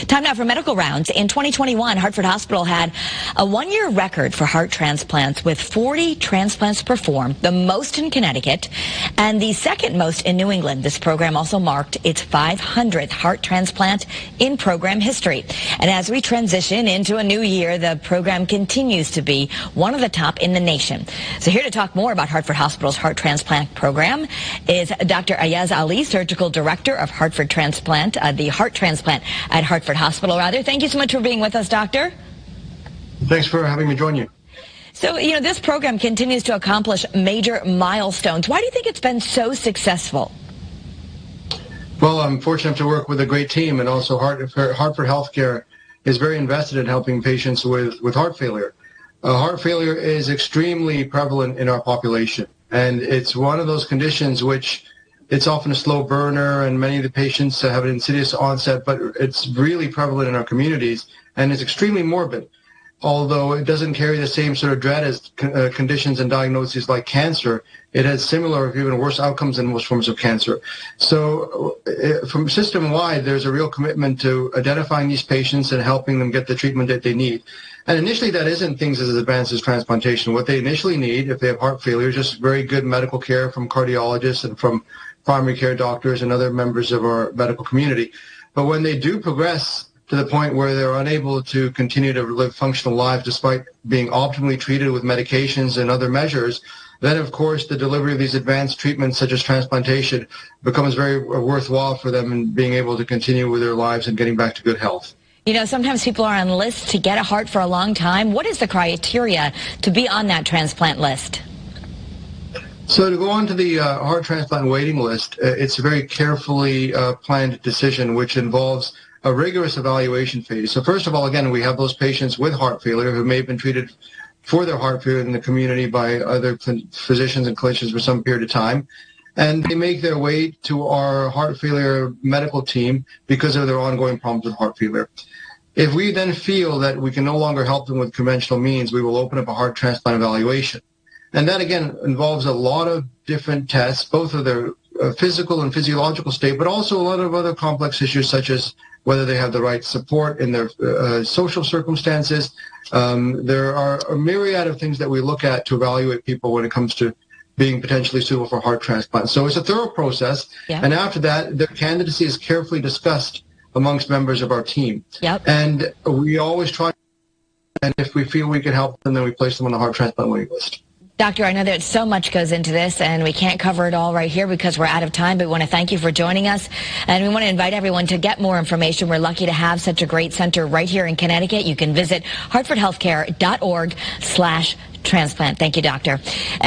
Time now for medical rounds. In 2021, Hartford Hospital had a one-year record for heart transplants with 40 transplants performed, the most in Connecticut and the second most in New England. This program also marked its 500th heart transplant in program history. And as we transition into a new year, the program continues to be one of the top in the nation. So here to talk more about Hartford Hospital's heart transplant program is Dr. Ayaz Ali, Surgical Director of Hartford Transplant, the heart transplant at Hartford Hospital. Thank you so much for being with us, Doctor. Thanks for having me join you. So, this program continues to accomplish major milestones. Why do you think it's been so successful? Well, I'm fortunate to work with a great team, and also Hartford Healthcare is very invested in helping patients with heart failure. Heart failure is extremely prevalent in our population, and it's one of those conditions which it's often a slow burner, and many of the patients have an insidious onset, but it's really prevalent in our communities, and it's extremely morbid. Although it doesn't carry the same sort of dread as conditions and diagnoses like cancer, it has similar, or even worse outcomes than most forms of cancer. So from system-wide, there's a real commitment to identifying these patients and helping them get the treatment that they need. And initially, that isn't things as advanced as transplantation. What they initially need, if they have heart failure, is just very good medical care from cardiologists and from primary care doctors and other members of our medical community. But when they do progress to the point where they're unable to continue to live functional lives despite being optimally treated with medications and other measures, then of course the delivery of these advanced treatments such as transplantation becomes very worthwhile for them in being able to continue with their lives and getting back to good health. Sometimes people are on lists to get a heart for a long time. What is the criteria to be on that transplant list? So to go on to the heart transplant waiting list, it's a very carefully planned decision which involves a rigorous evaluation phase. So first of all, again, we have those patients with heart failure who may have been treated for their heart failure in the community by other physicians and clinicians for some period of time. And they make their way to our heart failure medical team because of their ongoing problems with heart failure. If we then feel that we can no longer help them with conventional means, we will open up a heart transplant evaluation. And that, again, involves a lot of different tests, both of their physical and physiological state, but also a lot of other complex issues such as whether they have the right support in their social circumstances. There are a myriad of things that we look at to evaluate people when it comes to being potentially suitable for heart transplant. So it's a thorough process. Yeah. And after that, their candidacy is carefully discussed amongst members of our team. Yep. And we always try, and if we feel we can help them, then we place them on the heart transplant waiting list. Doctor, I know that so much goes into this, and we can't cover it all right here because we're out of time, but we want to thank you for joining us, and we want to invite everyone to get more information. We're lucky to have such a great center right here in Connecticut. You can visit hartfordhealthcare.org/transplant. Thank you, Doctor.